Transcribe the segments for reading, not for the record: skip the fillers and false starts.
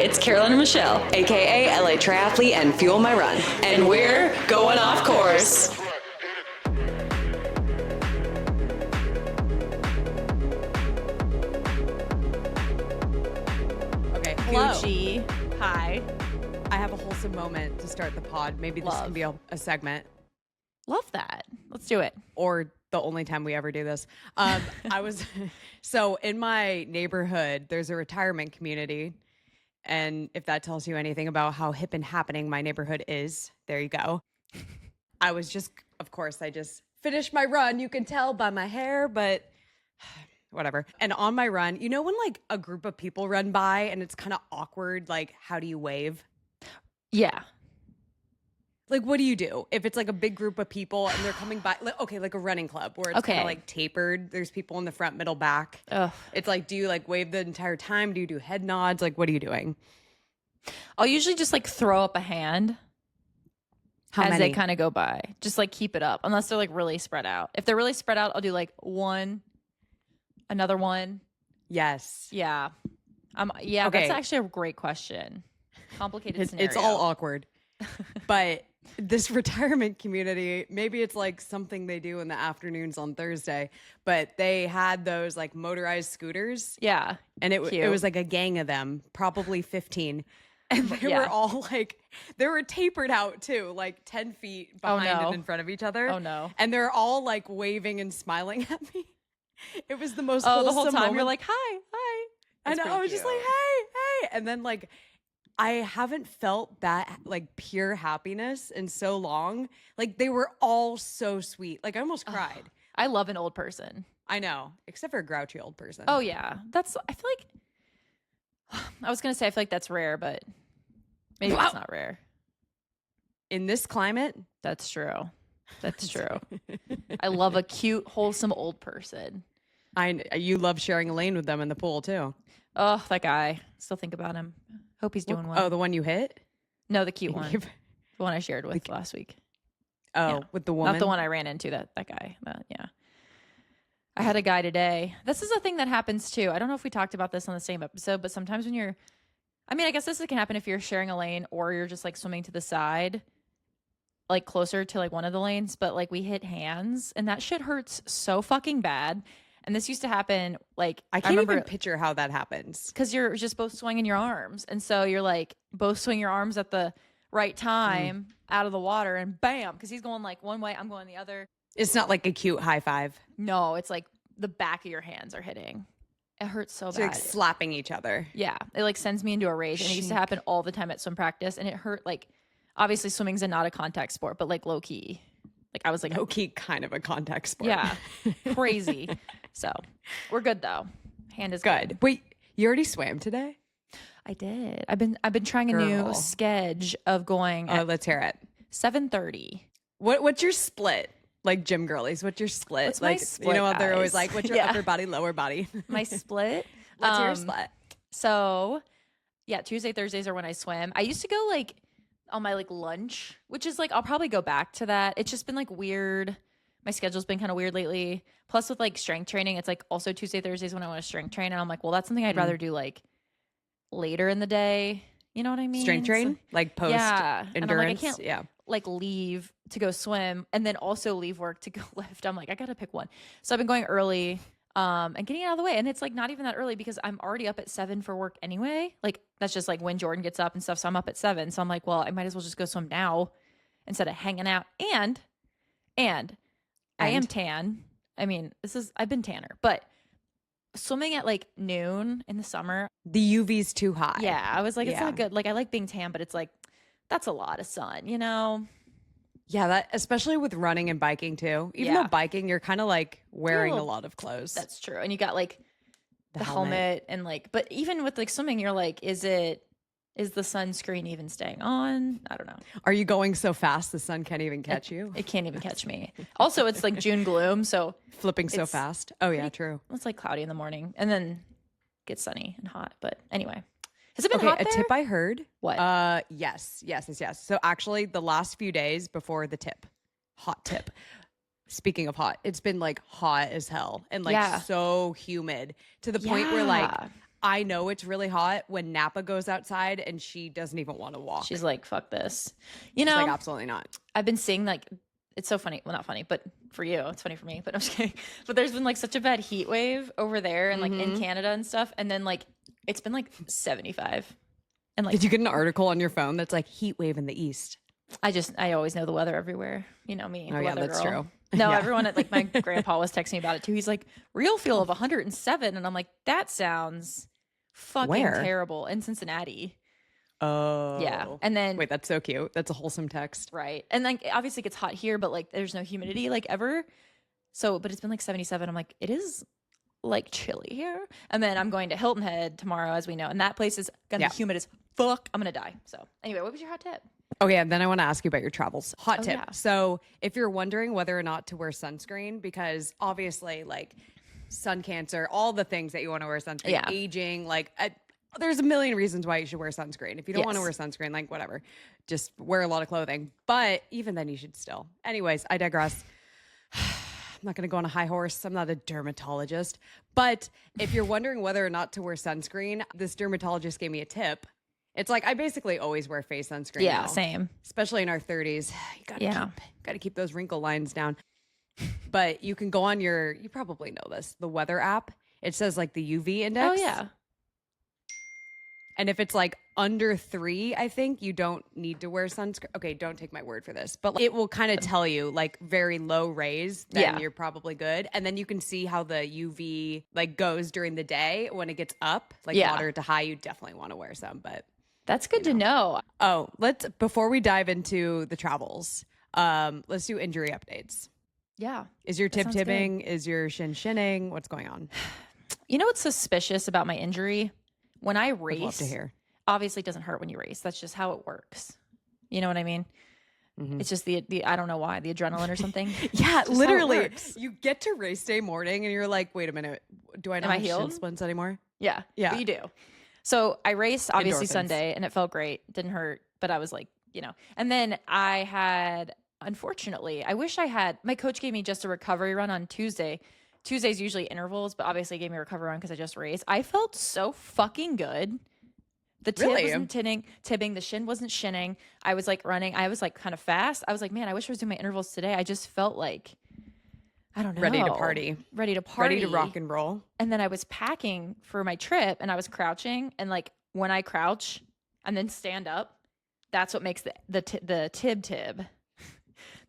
it's Carolyn and Michelle, aka LA Triathlete and Fuel My Run, and we're going off course. Okay, hello. Gucci. Hi. I have a wholesome moment to start the pod. Maybe this can be a segment. Love that. Let's do it. Or the only time we ever do this. So in my neighborhood, there's a retirement community. And if that tells you anything about how hip and happening my neighborhood is, there you go. I just finished my run. You can tell by my hair, but whatever. And on my run, you know when like a group of people run by and it's kind of awkward, like how do you wave? Yeah. Like, what do you do if it's like a big group of people and they're coming by? Okay, like a running club where it's kind of like tapered. There's people in the front, middle, back. Ugh. It's like, do you like wave the entire time? Do you do head nods? Like, what are you doing? I'll usually just like throw up a hand as they kind of go by. Just like keep it up unless they're like really spread out. If they're really spread out, I'll do like one, another one. Yes. Yeah. Yeah, okay. That's actually a great question. Complicated scenario. It's all awkward. But this retirement community, maybe it's like something they do in the afternoons on Thursday, but they had those like motorized scooters. Yeah. And it was like a gang of them, probably 15. And they were all like, they were tapered out too, like 10 feet behind and in front of each other. Oh no. And they're all like waving and smiling at me. It was the most wholesome the whole time moment. You're like, hi. That's I know. I was just like, hey. And then like, I haven't felt that like pure happiness in so long. Like they were all so sweet. Like I almost cried. I love an old person. I know, except for a grouchy old person. Oh yeah. I feel like, I was going to say, I feel like that's rare, but maybe it's not rare. In this climate? That's true. That's true. I love a cute, wholesome old person. You love sharing a lane with them in the pool too. Oh, that guy. Still think about him. Hope he's doing well. Oh, the one you hit? No, the cute one. The one I shared with last week. Oh, yeah. With the woman? Not the one I ran into, that guy. Yeah. I had a guy today. This is a thing that happens too. I don't know if we talked about this on the same episode, but sometimes when I guess this can happen if you're sharing a lane or you're just like swimming to the side, like closer to like one of the lanes, but like we hit hands and that shit hurts so fucking bad. And this used to happen, like... I can't even picture how that happens. Because you're just both swinging your arms. And so you're like, both swing your arms at the right time out of the water and bam! Because he's going like one way, I'm going the other. It's not like a cute high five. No, it's like the back of your hands are hitting. It hurts so bad. Like slapping each other. Yeah. It like sends me into a rage. And it used to happen all the time at swim practice. And it hurt like... Obviously, swimming's not a contact sport, but like low-key... Like I was like low-key kind of a contact sport. Yeah. Crazy. So we're good though. Hand is good. Wait, you already swam today? I did. I've been trying a new schedule of going. Let's hear it. 7:30. What's your split? Like gym girlies, what's your split? What's like my split, you know what they're always like, what's your upper body, lower body? My split? What's your split? So yeah, Tuesday, Thursdays are when I swim. I used to go like on my like lunch, which is like I'll probably go back to that. It's just been like weird. My schedule's been kind of weird lately. Plus with like strength training, it's like also Tuesday, Thursdays when I want to strength train. And I'm like, well, that's something I'd rather do like later in the day. You know what I mean? Strength train? Like post endurance? And I'm like, I can't like leave to go swim and then also leave work to go lift. I'm like, I got to pick one. So I've been going early and getting it out of the way. And it's like not even that early because I'm already up at 7 for work anyway. Like that's just like when Jordan gets up and stuff. So I'm up at 7. So I'm like, well, I might as well just go swim now instead of hanging out. And I am tan. I mean, I've been tanner, but swimming at like noon in the summer. The UV's too high. Yeah. I was like, it's not good. Like I like being tan, but it's like, that's a lot of sun, you know? Yeah, that especially with running and biking too. Even though biking, you're kind of like wearing a lot of clothes. That's true. And you got like the helmet and like, but even with like swimming, you're like, is the sunscreen even staying on? I don't know. Are you going so fast the sun can't even catch you? It can't even catch me. Also, it's like June gloom, so flipping so fast. Oh yeah, true. It's like cloudy in the morning and then gets sunny and hot. But anyway. Has it been hot there? A tip I heard. What? Yes. So actually the last few days before the hot tip. Speaking of hot, it's been like hot as hell and like so humid to the point where like I know it's really hot when Napa goes outside and she doesn't even want to walk. She's like, fuck this. She's like, absolutely not. I've been seeing like, it's so funny. Well, not funny, but for you, it's funny for me, but I'm just kidding. But there's been like such a bad heat wave over there and like in Canada and stuff. And then like, it's been like 75. And like, did you get an article on your phone that's like heat wave in the East? I always know the weather everywhere. You know me. Oh, the yeah, weather that's girl. true. No, Yeah. everyone at like my grandpa was texting me about it too. He's like, real feel of 107. And I'm like, that sounds fucking Where? terrible. In Cincinnati. Oh. Yeah. And then wait, that's so cute. That's a wholesome text. right. And like obviously it gets hot here, but like there's no humidity like ever. So, but it's been like 77. I'm like, it is like chilly here. And then I'm going to Hilton Head tomorrow, as we know. And that place is gonna be humid as fuck. I'm gonna die. So anyway, what was your hot tip? Okay, and then I want to ask you about your travels. Hot tip. Yeah. So if you're wondering whether or not to wear sunscreen, because obviously like sun cancer, all the things that you want to wear sunscreen, aging, like there's a million reasons why you should wear sunscreen. If you don't want to wear sunscreen, like whatever, just wear a lot of clothing. But even then you should still. Anyways, I digress. I'm not going to go on a high horse. I'm not a dermatologist. But if you're wondering whether or not to wear sunscreen, this dermatologist gave me a tip. It's like I basically always wear face sunscreen. Yeah, now, same. especially in our 30s. You gotta keep those wrinkle lines down. But you can go on you probably know this, the weather app. It says like the UV index. Oh yeah. And if it's like under 3, I think you don't need to wear sunscreen. Okay, don't take my word for this, but it will kind of tell you like very low rays, then you're probably good. And then you can see how the UV like goes during the day when it gets up, like moderate to high. You definitely want to wear some, but that's good to know. Oh, before we dive into the travels, let's do injury updates. Yeah. Is your tibbing? Is your shinning? What's going on? You know what's suspicious about my injury? When I race, I'd love to hear. Obviously it doesn't hurt when you race. That's just how it works. You know what I mean? It's just the I don't know why, the adrenaline or something. Yeah, literally. You get to race day morning and you're like, wait a minute, do I not have shin healed? splints anymore? Yeah. But you do. So I raced obviously Sunday and it felt great. Didn't hurt, but I was like, you know. And then I had, unfortunately, I wish I had, my coach gave me just a recovery run on Tuesday. Tuesday's usually intervals, but obviously gave me a recovery run because I just raced. I felt so fucking good. The tib wasn't tibbing. The shin wasn't shinning. I was like running. I was like kind of fast. I was like, man, I wish I was doing my intervals today. I just felt like, I don't know. Ready to party. Ready to party. Ready to rock and roll. And then I was packing for my trip and I was crouching. And like when I crouch and then stand up, that's what makes the tib.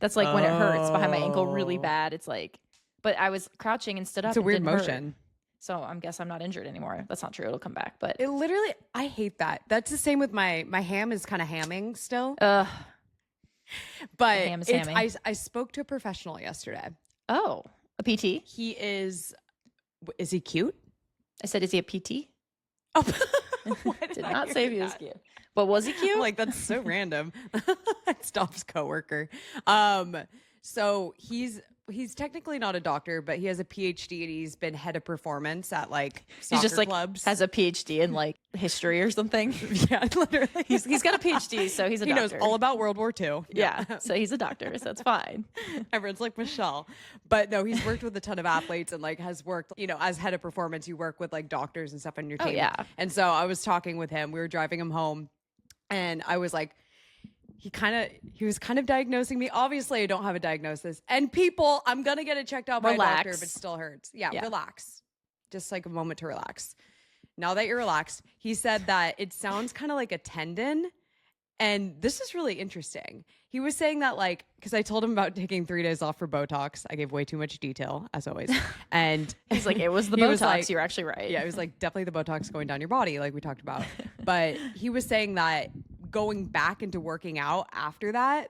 That's like when it hurts behind my ankle really bad. It's like, but I was crouching and stood up. It's a weird didn't motion. Hurt. So I guess I'm not injured anymore. That's not true. It'll come back. But it literally, I hate that. That's the same with my ham is kind of hamming still. But ham is hamming. I spoke to a professional yesterday. Oh, a PT? He is he cute? I said, is he a PT? Oh, did not say he was cute. But was he cute? Like, that's so random. It's Dom's coworker. So he's technically not a doctor, but he has a PhD and he's been head of performance at like soccer he's just like clubs. Has a PhD in like history or something. Yeah, literally. He's got a PhD, so he's a doctor. He knows all about World War II. Yeah, so he's a doctor, so that's fine. Everyone's like Michelle, but no, he's worked with a ton of athletes and like has worked, you know, as head of performance, you work with like doctors and stuff on your team. Oh, yeah. And so I was talking with him. We were driving him home, and I was like, he was kind of diagnosing me. Obviously, I don't have a diagnosis. And people, I'm going to get it checked out by a doctor if it still hurts. Yeah, relax. Just like a moment to relax. Now that you're relaxed, he said that it sounds kind of like a tendon. And this is really interesting. He was saying that like, because I told him about taking 3 days off for Botox. I gave way too much detail, as always. And he's like, it was the Botox. Like, you're actually right. Yeah, it was like definitely the Botox going down your body, like we talked about. But he was saying that going back into working out after that,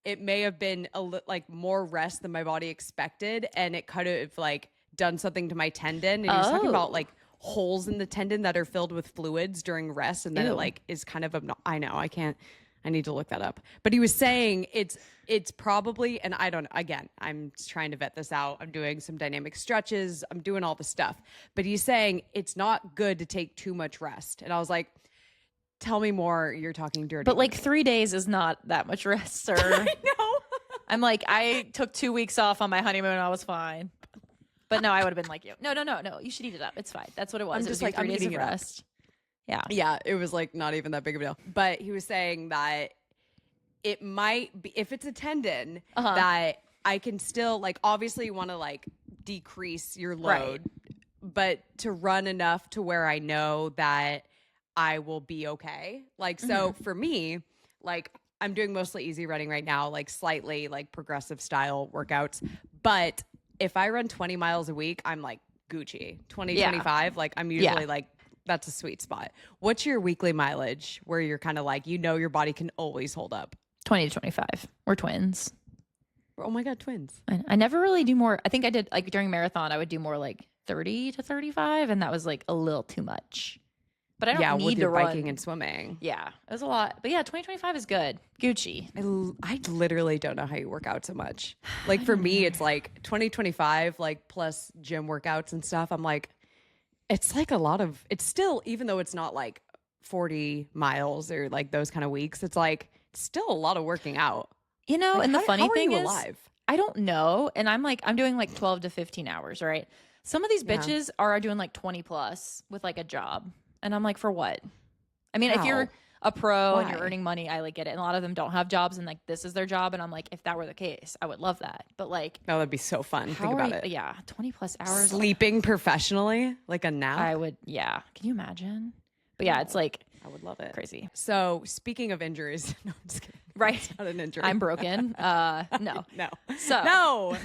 it may have been like more rest than my body expected, and it could have like done something to my tendon. And he was talking about like holes in the tendon that are filled with fluids during rest, and then it like is kind of I know I need to look that up. But he was saying it's probably, and I don't, again, I'm trying to vet this out. I'm doing some dynamic stretches. I'm doing all the stuff. But he's saying it's not good to take too much rest. And I was like, tell me more. You're talking dirty. But like 3 days is not that much rest, sir. I know. I'm like, I took 2 weeks off on my honeymoon. I was fine. But no, I would have been like you. No. You should eat it up. It's fine. That's what it was. I'm It was just your like, 3 I'm days eating of it up. rest. Yeah. Yeah, it was like not even that big of a deal. But he was saying that it might be, if it's a tendon, that I can still, like, obviously you want to like decrease your load, but to run enough to where I know that I will be okay. Like, so for me, like, I'm doing mostly easy running right now, like slightly like progressive style workouts. But if I run 20 miles a week, I'm like Gucci. 20, 25, like I'm usually like, that's a sweet spot. What's your weekly mileage where you're kind of like, you know, your body can always hold up? 20 to 25. We're twins. Oh my God, twins. I never really do more. I think I did like during marathon, I would do more like 30 to 35. And that was like a little too much. But I don't need with to your run. biking and swimming. Yeah, it was a lot. But yeah, 2025 is good. Gucci. I literally don't know how you work out so much. Like for me, it's like 2025, like plus gym workouts and stuff. I'm like, it's like a lot of, it's still, even though it's not like 40 miles or like those kind of weeks, it's like still a lot of working out. You know, Like, and the funny thing is, alive? I don't know. And I'm doing like 12 to 15 hours, right? Some of these bitches are doing like 20 plus with like a job. And I'm like, for what? I mean, if you're a pro and you're earning money, I like get it. And a lot of them don't have jobs and like this is their job. And I'm like, if that were the case, I would love that. But like, That would be so fun. Think about it. Yeah, 20 plus hours. Sleeping professionally, like a nap. I would, yeah. Can you imagine? But yeah, it's like, I would love it. crazy. So speaking of injuries, no, I'm just kidding. Right. It's not an injury. I'm broken. No. No. So No.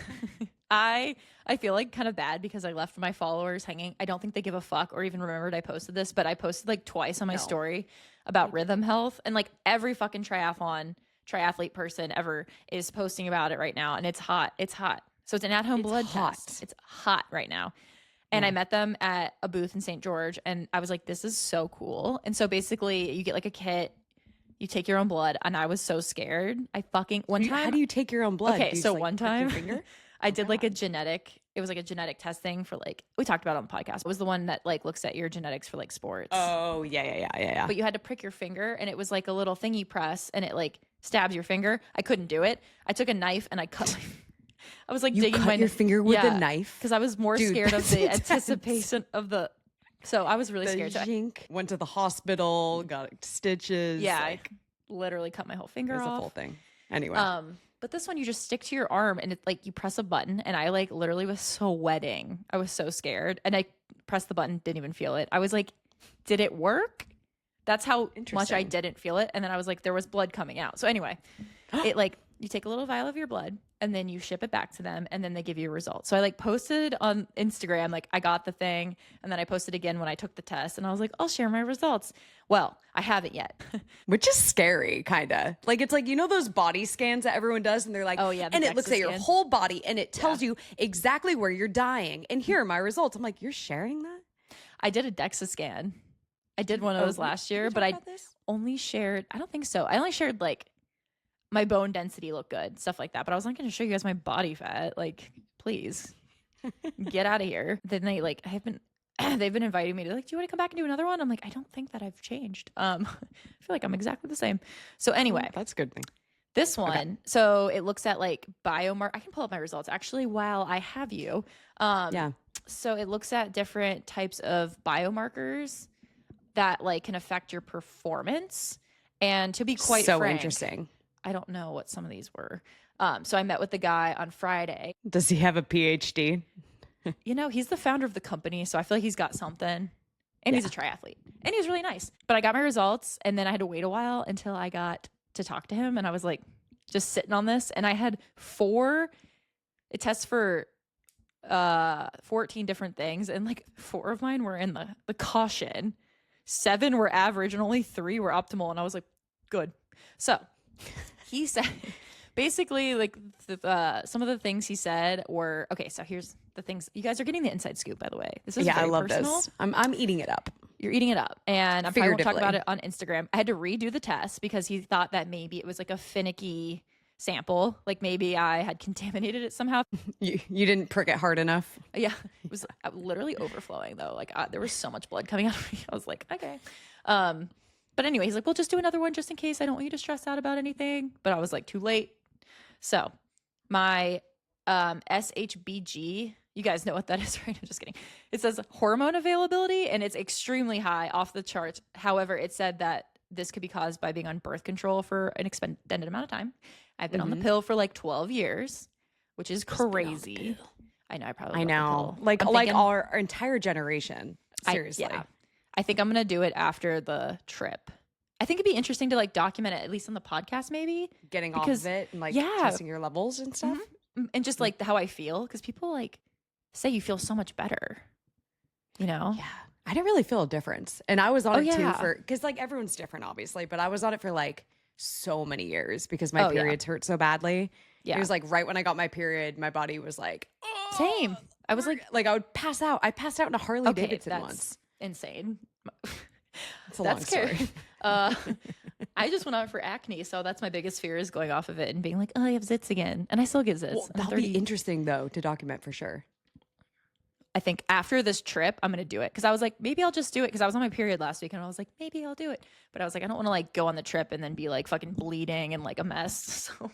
I feel like kind of bad because I left my followers hanging. I don't think they give a fuck or even remembered I posted this, but I posted like twice on my story about rhythm health, and like every fucking triathlete person ever is posting about it right now, and it's hot. It's hot. So it's an at-home blood test. It's hot right now. And I met them at a booth in St. George, and I was like, this is so cool. And so basically you get like a kit, you take your own blood, and I was so scared. How do you take your own blood? Okay, Do you so just, like, one prick your time finger? I did like it was like a genetic testing for like, we talked about it on the podcast. It was the one that like looks at your genetics for like sports. Oh, yeah. But you had to prick your finger, and it was like a little thing you press and it like stabs your finger. I couldn't do it. I took a knife and I cut I was like You digging cut your finger with a knife? because I was more Dude, scared of that's the intense. anticipation of the. So I was really scared. So Zhink. Went to the hospital, got stitches. yeah, like, I literally cut my whole finger it's off. a full thing. Anyway. But this one you just stick to your arm and it's like you press a button, and I like literally was sweating. I was so scared, and I pressed the button, didn't even feel it. I was like, did it work? That's how much I didn't feel it. And then I was like, there was blood coming out. So anyway, it like you take a little vial of your blood and then you ship it back to them, and then they give you a result. So I like posted on Instagram, like I got the thing, and then I posted again when I took the test, and I was like, I'll share my results. Well, I haven't yet. Which is scary, kind of. Like, it's like, you know those body scans that everyone does, and they're like, Oh, yeah, the and it looks at your DEXA scan. whole body, and it tells you exactly where you're dying. And here are my results. I'm like, you're sharing that? I did a DEXA scan. I did one of those last year, but I only shared, I don't think so. I only shared like my bone density looked good, stuff like that. But I was not going to show you guys my body fat. Like, please get out of here. Then they like, they've been inviting me to like, do you want to come back and do another one? I'm like, I don't think that I've changed. I feel like I'm exactly the same. So anyway, That's a good thing. this one, so it looks at like biomarker. I can pull up my results actually while I have you. Yeah. So it looks at different types of biomarkers that like can affect your performance. And to be quite so frank, interesting. I don't know what some of these were. So I met with the guy on Friday. Does he have a PhD? You know, he's the founder of the company, so I feel like he's got something. And he's a triathlete. And he's really nice. But I got my results, and then I had to wait a while until I got to talk to him. And I was like just sitting on this. And I had it tests for 14 different things. And like 4 of mine were in the caution. 7 were average, and only 3 were optimal. And I was like, good. So he said, basically, like some of the things he said were, okay, so here's the things. You guys are getting the inside scoop, by the way. This is I love personal. this. I'm eating it up. You're eating it up. And I probably won't talk Figuratively. about it on Instagram. I had to redo the test because he thought that maybe it was like a finicky sample. Like maybe I had contaminated it somehow. You didn't prick it hard enough. Yeah. It was literally overflowing though. Like there was so much blood coming out of me. I was like, okay. But anyway, he's like, well, just do another one just in case. I don't want you to stress out about anything. But I was like, too late. So my SHBG You guys know what that is, right? I'm just kidding. It says hormone availability, and it's extremely high, off the charts. However, it said that this could be caused by being on birth control for an extended amount of time. I've been on the pill for like 12 years, which is crazy. I know. I know. Like our entire generation. Seriously. I think I'm going to do it after the trip. I think it'd be interesting to like document it, at least on the podcast, maybe. Getting off of it and like testing your levels and stuff. And just like how I feel. Because people like say you feel so much better, you know? Yeah. I didn't really feel a difference. And I was on it too because like everyone's different, obviously. But I was on it for like so many years because my periods hurt so badly. Yeah. It was like right when I got my period, my body was like, oh. Same. I was like I would pass out. I passed out in a Harley-Davidson once. Insane. It's a long story. I just went out for acne, so that's my biggest fear is going off of it and being like, oh, I have zits again. And I still get zits. Well, that'll be interesting though to document for sure. I think after this trip, I'm going to do it. Because I was like, maybe I'll just do it. Because I was on my period last week and I was like, maybe I'll do it. But I was like, I don't want to like go on the trip and then be like fucking bleeding and like a mess. So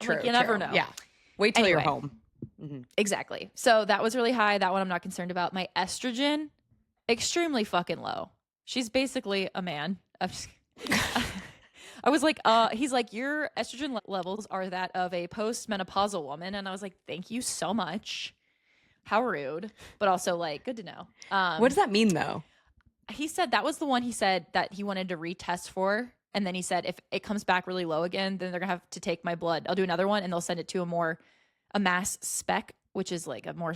like, you never know. Yeah. Wait till you're home. Exactly. So that was really high. That one I'm not concerned about. My estrogen, extremely fucking low. She's basically a man. I was like, he's like, your estrogen levels are that of a post-menopausal woman. And I was like, thank you so much. How rude, but also like good to know. What does that mean though? He said that was the one he said that he wanted to retest for. And then he said, if it comes back really low again, then they're gonna have to take my blood. I'll do another one and they'll send it to a mass spec, which is like a more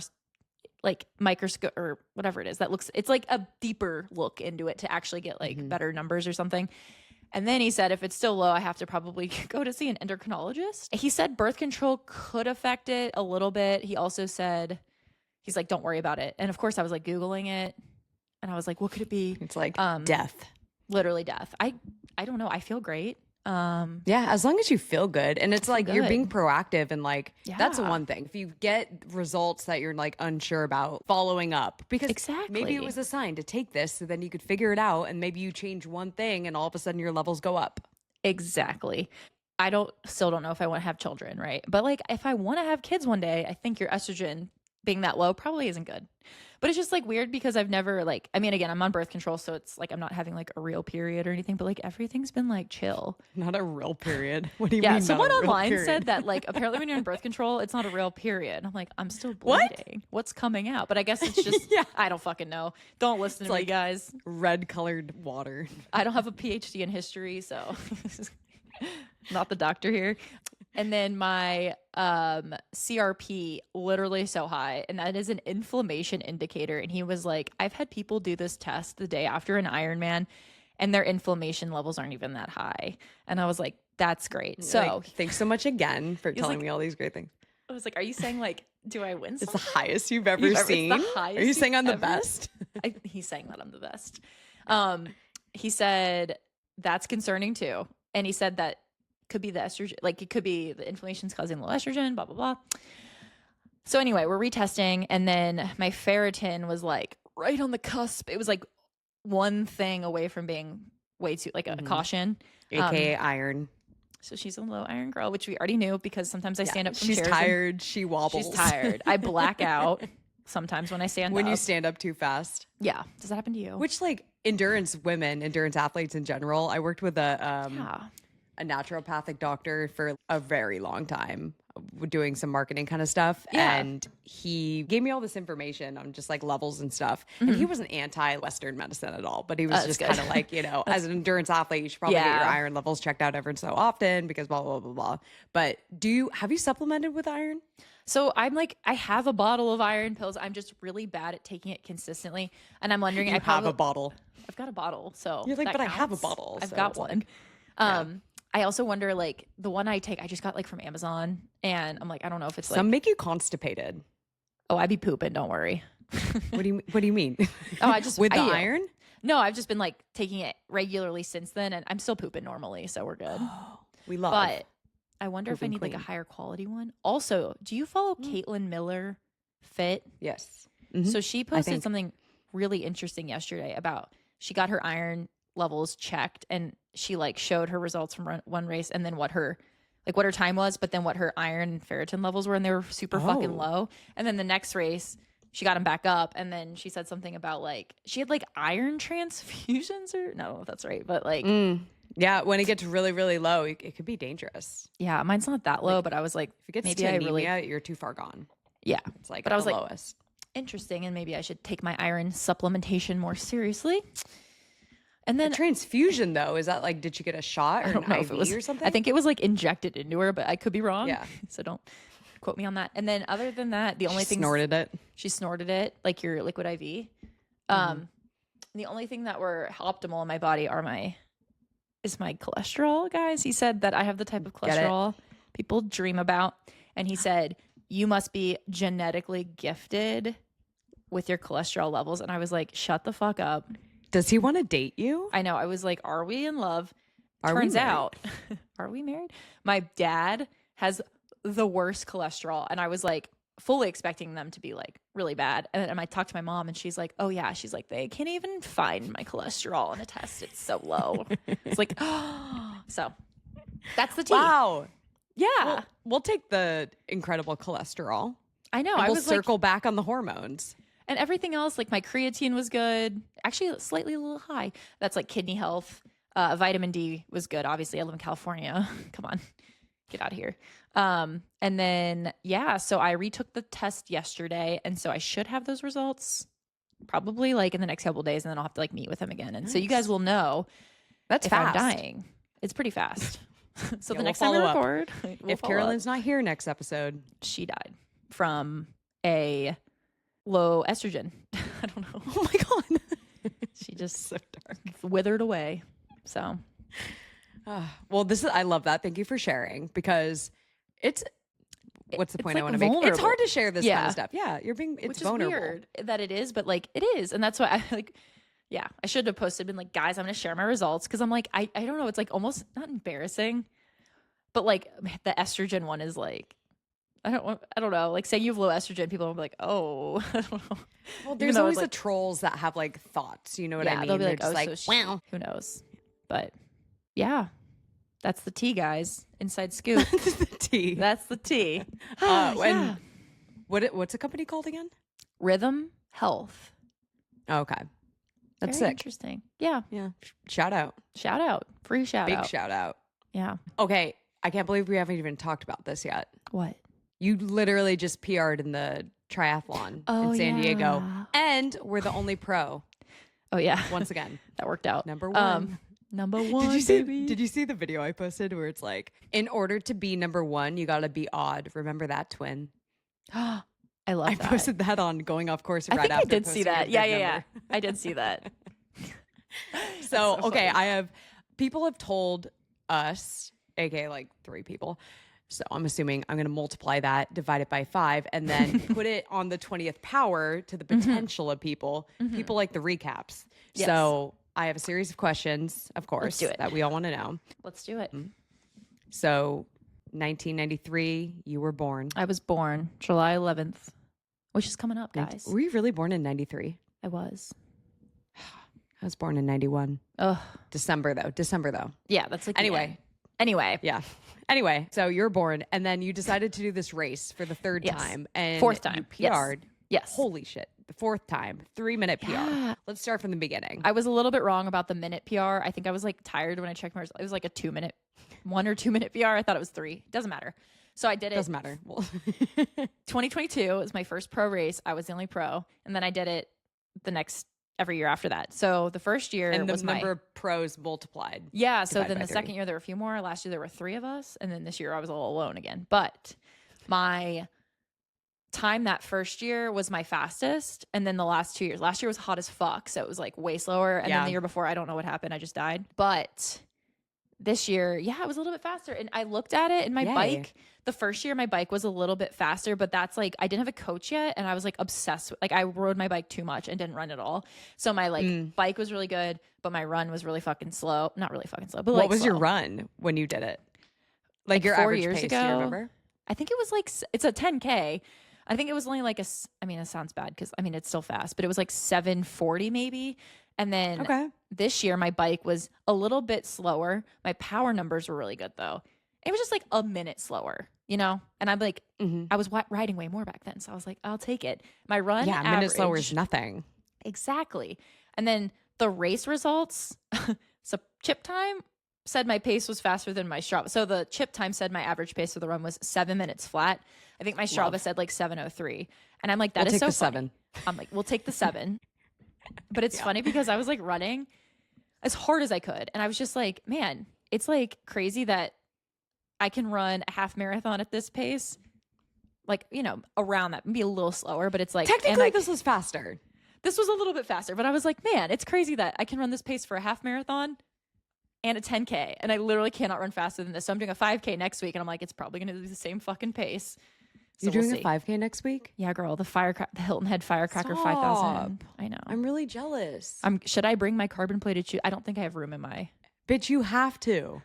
like microscope or whatever it is that looks, it's like a deeper look into it to actually get like better numbers or something. And then he said, if it's still low, I have to probably go to see an endocrinologist. He said birth control could affect it a little bit. He also said, he's like, don't worry about it. And of course I was like Googling it and I was like, what could it be? It's like death. Literally death. I don't know. I feel great. Yeah, as long as you feel good. And it's like you're being proactive and like that's the one thing. If you get results that you're like unsure about, following up. Because maybe it was a sign to take this so then you could figure it out and maybe you change one thing and all of a sudden your levels go up. Exactly. I still don't know if I want to have children, right? But like if I want to have kids one day, I think your estrogen being that low probably isn't good. But it's just like weird because I've never like, I mean, again, I'm on birth control, so it's like I'm not having like a real period or anything, but like everything's been like chill. Not a real period. What do you mean? Yeah, someone online said that like apparently when you're on birth control, it's not a real period. I'm like, I'm still bleeding. What's coming out? But I guess it's just, I don't fucking know. Don't listen to me, guys. Red colored water. I don't have a PhD in history, so not the doctor here. And then my CRP literally so high, and that is an inflammation indicator. And he was like, I've had people do this test the day after an Ironman and their inflammation levels aren't even that high. And I was like, that's great. So thanks so much again for telling me all these great things. I was like, are you saying like, do I win something? It's the highest you've ever seen. It's the highest. Are you saying I'm the best? He's saying that I'm the best. He said that's concerning too. And he said that could be the estrogen, like it could be the inflammation's causing low estrogen, blah, blah, blah. So anyway, we're retesting. And then my ferritin was like right on the cusp. It was like one thing away from being way too, like a caution. AKA iron. So she's a low iron girl, which we already knew because sometimes I stand up from chairs. She's tired. She wobbles. She's tired. I black out sometimes when I stand up. When you stand up too fast. Yeah. Does that happen to you? Which like endurance athletes in general. I worked with a naturopathic doctor for a very long time doing some marketing kind of stuff. Yeah. And he gave me all this information on just like levels and stuff. And he wasn't anti-Western medicine at all, but he was just kind of like, you know, as an endurance athlete, you should probably get your iron levels checked out every so often because blah, blah, blah, blah. But have you supplemented with iron? So I'm like, I have a bottle of iron pills. I'm just really bad at taking it consistently. And I'm wondering, I have a bottle. I've got a bottle. So you're like, but counts. I have a bottle. I've got one. I also wonder, like, the one I take, I just got, like, from Amazon, and I'm like, I don't know if it's, Some make you constipated. Oh, I be pooping, don't worry. What do you mean? Oh, I just... With the iron? No, I've just been, like, taking it regularly since then, and I'm still pooping normally, so we're good. We love But I wonder if I need, like, a higher quality one. Also, do you follow Caitlin Miller Fit? Yes. Mm-hmm. So she posted something really interesting yesterday about she got her iron levels checked and she like showed her results from one race and then what her like what her time was, but then what her iron and ferritin levels were, and they were super fucking low. And then the next race, she got him back up, and then she said something about like she had like iron transfusions, or no, I don't know if that's right, but like Yeah, when it gets really, really low, it could be dangerous. yeah, mine's not that low, but I was like, If it gets maybe to I anemia, really you're too far gone. yeah. It's like But I was the like, lowest. interesting, and maybe I should take my iron supplementation more seriously. And then Transfusion though, is that like, did you get a shot or I don't an know IV if it was or something? I think it was like injected into her, but I could be wrong. Yeah. So don't quote me on that. And then other than that, the only thing snorted it. she snorted it like your liquid IV. The only thing that were optimal in my body is my cholesterol, guys. He said that I have the type of cholesterol people dream about, and he said you must be genetically gifted with your cholesterol levels. And I was like, shut the fuck up. Does he want to date you? I know. I was like, are we in love? Are we Turns married? out, are we married? My dad has the worst cholesterol. And I was like, fully expecting them to be like really bad. And then I talked to my mom, and she's like, oh yeah. She's like, they can't even find my cholesterol in a test. It's so low. It's like, oh. So that's the tea. Wow. Yeah. We'll take the incredible cholesterol. I know. And I we'll was circle back on the hormones. and everything else, like my creatine was good. Actually, slightly a little high. That's like kidney health. Vitamin D was good. Obviously, I live in California. Come on, get out of here. And then, yeah, so I retook the test yesterday. And so I should have those results probably like in the next couple of days. And then I'll have to like meet with him again. And so you guys will know That's if fast. I'm dying. It's pretty fast. So Yeah, the we'll next time we follow up. record, we'll If follow up. Carolyn's not here next episode, She died from a low estrogen. I don't know. oh my God. She just So dark. withered away. So Well, I love that. Thank you for sharing, because what's the point like I want to make? It's vulnerable. hard to share this kind Yeah. of stuff. Yeah. It's which vulnerable. is weird that it is, but like it is. And that's why I like, yeah, I should have posted, been like, guys, I'm going to share my results. Cause I'm like, I don't know. It's like almost not embarrassing, but like the estrogen one is like, I don't know. Like saying you have low estrogen, people will be like, oh, I don't know. Well, Even there's though always it's the like, trolls that have like thoughts. You know what I yeah, mean? they'll be They're like, just oh, like, so wow. who knows? But yeah, that's the tea, guys. Inside scoop. the tea. That's the tea. And Yeah. what's a company called again? Rhythm Health. Oh, okay. That's Very sick. interesting. Yeah. Yeah. Shout out. Shout out. Free shout Big out. shout out. Yeah. Okay. I can't believe we haven't even talked about this yet. What? You literally just PR'd in the triathlon in San Diego. And we're the only pro Oh yeah. once again. That worked out. Number one. Number one. Did you see the video I posted where it's like, in order to be number one, you got to be odd. Remember that, twin? I love I that. posted that on Going Off Course I right think after I did see posting your that. big Yeah, yeah, number. yeah. I did see that. So, so okay, funny. people have told us, aka like 3 people. So I'm assuming I'm going to multiply that, divide it by 5, and then put it on the 20th power to the potential of people. People like the recaps. Yes. So I have a series of questions, of course, do it. that we all want to know. Let's do it. So 1993, you were born. I was born July 11th, which is coming up, guys. Were you really born in 93? I was. I was born in 91. Ugh. December though. Yeah, that's like the Anyway. end. Anyway. Yeah. Anyway, so you're born, and then you decided to do this race for the 3rd Yes. time. And 4th time. You PR'd. Yes. Holy shit. The 4th time. 3-minute Yeah. PR. Let's start from the beginning. I was a little bit wrong about the minute PR. I think I was like tired when I checked my results. It was like a 2-minute, 1 or 2 minute PR. I thought it was 3. Doesn't matter. So I did it. Doesn't matter. Well, 2022 was my first pro race. I was the only pro. And then I did it every year after that. So the first year and the was number of pros multiplied. yeah. So divided then by the 3. second year there were a few more. Last year there were 3 of us. And then this year I was all alone again. But my time that first year was my fastest. And then the last 2 years, last year was hot as fuck. So it was like way slower. And Yeah. then the year before, I don't know what happened. I just died. But this year, yeah, it was a little bit faster. And I looked at it and my Yay. bike, the first year, my bike was a little bit faster, but that's like, I didn't have a coach yet. And I was like obsessed with, like, I rode my bike too much and didn't run at all. So my bike was really good, but my run was really fucking slow. Not really fucking slow, but What like was your slow. run when you did it? Like your 4 average years pace, ago? do you remember? I think it was like, it's a 10K. I think it was only like I mean, it sounds bad because I mean, it's still fast, but it was like 740 maybe. And then this year, my bike was a little bit slower. My power numbers were really good though. It was just like a minute slower, you know? And I'm like, Mhm. I was riding way more back then. So I was like, I'll take it. My run Yeah, a minute slower is average- nothing. Exactly. And then the race results, so chip time said my pace was faster than my Strava. So the chip time said my average pace for the run was 7 minutes flat. I think my Strava Love. said like 7:03. And I'm like, that We'll is take so the funny. 7. I'm like, we'll take the 7. But it's funny because I was like running as hard as I could. And I was just like, man, it's like crazy that I can run a half marathon at this pace. Like, you know, around that, maybe a little slower, but it's like, Technically, this was faster. this was a little bit faster, but I was like, man, it's crazy that I can run this pace for a half marathon and a 10K. And I literally cannot run faster than this. So I'm doing a 5K next week. And I'm like, it's probably going to be the same fucking pace. So You're doing we'll a see. 5K next week? Yeah, girl, the Hilton Head Firecracker Stop. 5,000. I know. I'm really jealous. Should I bring my carbon plated shoe? I don't think I have room in my. Bitch, you have to.